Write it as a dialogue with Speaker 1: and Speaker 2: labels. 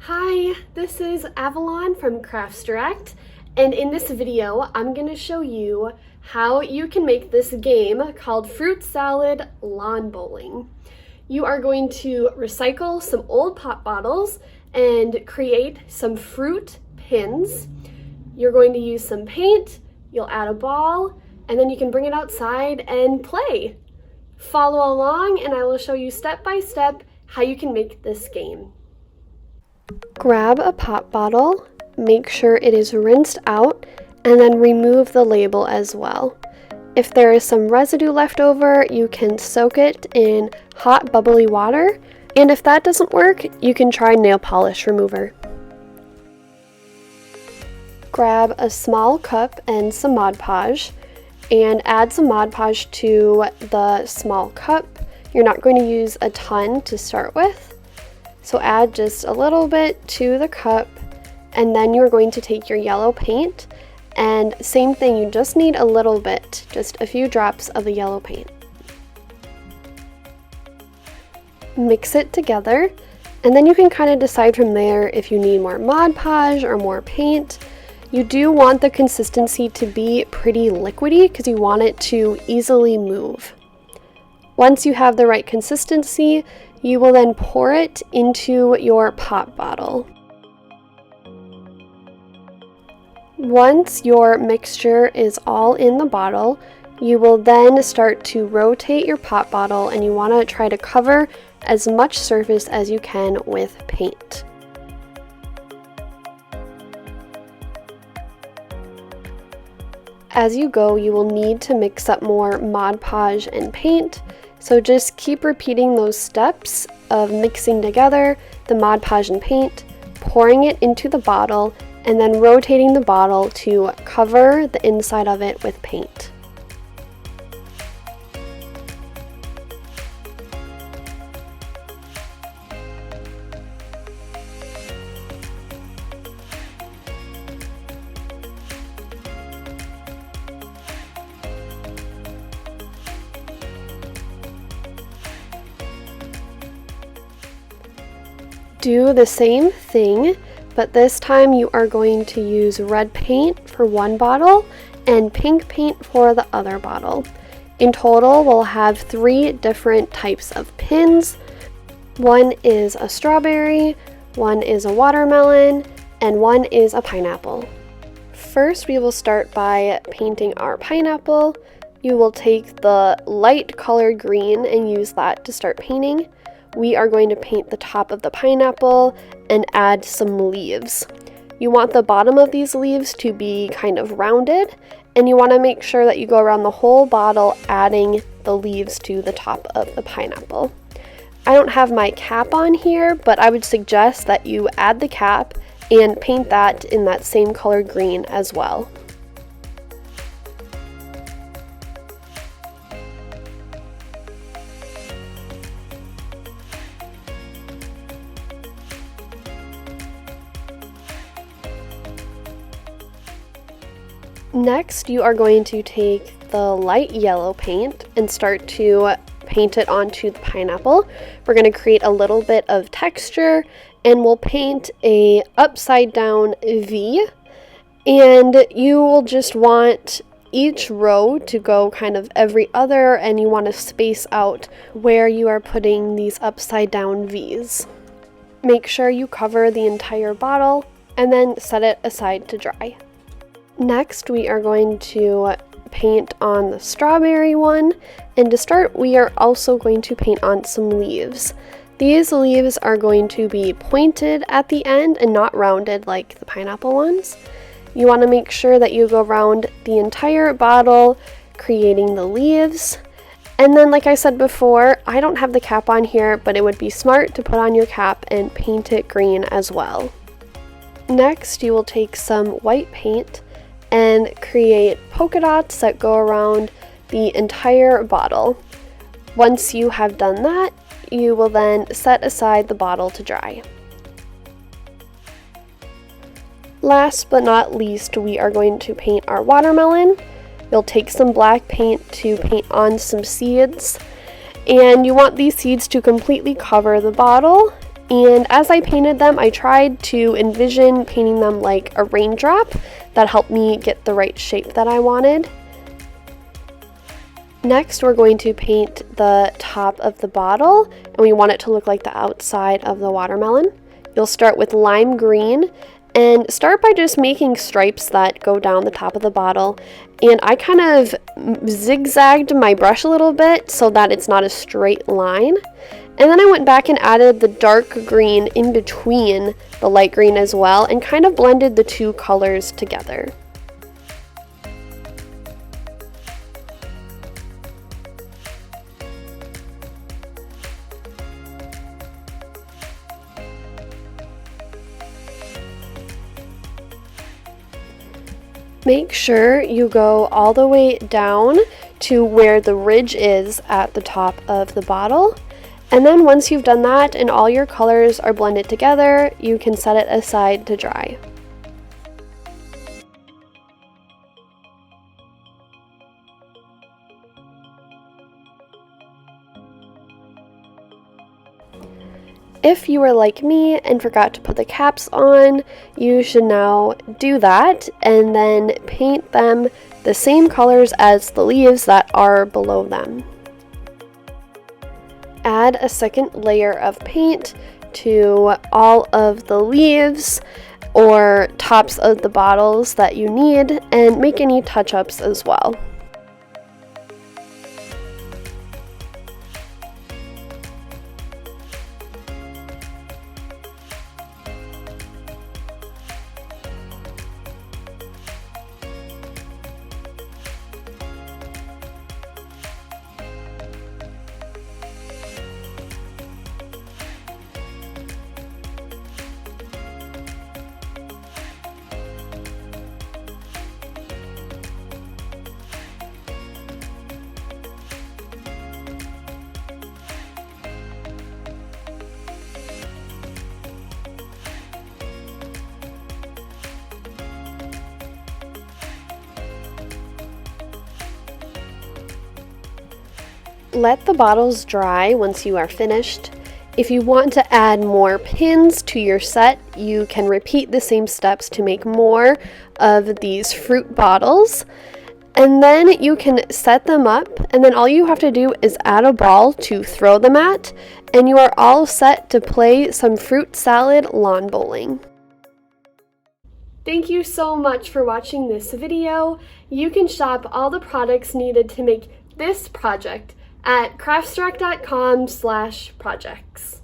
Speaker 1: Hi, this is Avalon from Crafts Direct, and in this video I'm going to show you how you can make this game called Fruit Salad Lawn Bowling. You are going to recycle some old pop bottles and create some fruit pins. You're going to use some paint, you'll add a ball, and then you can bring it outside and play. Follow along and I will show you step by step how you can make this game. Grab a pop bottle, make sure it is rinsed out, and then remove the label as well. If there is some residue left over, you can soak it in hot bubbly water, and if that doesn't work, you can try nail polish remover. Grab a small cup and some Mod Podge, and add some Mod Podge to the small cup. You're not going to use a ton to start with. So add just a little bit to the cup, and then you're going to take your yellow paint, and same thing, you just need a little bit, just a few drops of the yellow paint. Mix it together, and then you can kind of decide from there if you need more Mod Podge or more paint. You do want the consistency to be pretty liquidy because you want it to easily move. Once you have the right consistency, you will then pour it into your pop bottle. Once your mixture is all in the bottle, you will then start to rotate your pop bottle, and you want to try to cover as much surface as you can with paint. As you go, you will need to mix up more Mod Podge and paint. So just keep repeating those steps of mixing together the Mod Podge and paint, pouring it into the bottle, and then rotating the bottle to cover the inside of it with paint. Do the same thing, but this time you are going to use red paint for one bottle and pink paint for the other bottle. In total, we'll have 3 different types of pins. One is a strawberry, one is a watermelon, and one is a pineapple. First, we will start by painting our pineapple. You will take the light colored green and use that to start painting. We are going to paint the top of the pineapple and add some leaves. You want the bottom of these leaves to be kind of rounded, and you want to make sure that you go around the whole bottle adding the leaves to the top of the pineapple. I don't have my cap on here, but I would suggest that you add the cap and paint that in that same color green as well. Next, you are going to take the light yellow paint and start to paint it onto the pineapple. We're going to create a little bit of texture, and we'll paint a upside down V, and you will just want each row to go kind of every other, and you want to space out where you are putting these upside down V's. Make sure you cover the entire bottle and then set it aside to dry. Next, we are going to paint on the strawberry one, and to start, we are also going to paint on some leaves. These leaves are going to be pointed at the end and not rounded like the pineapple ones. You want to make sure that you go around the entire bottle, creating the leaves. And then, like I said before, I don't have the cap on here, but it would be smart to put on your cap and paint it green as well. Next, you will take some white paint and create polka dots that go around the entire bottle. Once you have done that, you will then set aside the bottle to dry. Last but not least, we are going to paint our watermelon. You'll take some black paint to paint on some seeds, and you want these seeds to completely cover the bottle, And as I painted them, I tried to envision painting them like a raindrop. That helped me get the right shape that I wanted. Next, we're going to paint the top of the bottle, and we want it to look like the outside of the watermelon. You'll start with lime green, and start by just making stripes that go down the top of the bottle. And I kind of zigzagged my brush a little bit so that it's not a straight line. And then I went back and added the dark green in between the light green as well, and kind of blended the two colors together. Make sure you go all the way down to where the ridge is at the top of the bottle. And then once you've done that and all your colors are blended together, you can set it aside to dry. If you were like me and forgot to put the caps on, you should now do that and then paint them the same colors as the leaves that are below them. Add a second layer of paint to all of the leaves or tops of the bottles that you need, and make any touch-ups as well. Let the bottles dry once you are finished. If you want to add more pins to your set, you can repeat the same steps to make more of these fruit bottles. And then you can set them up, and then all you have to do is add a ball to throw them at, and you are all set to play some fruit salad lawn bowling. Thank you so much for watching this video. You can shop all the products needed to make this project at craftstruck.com/projects.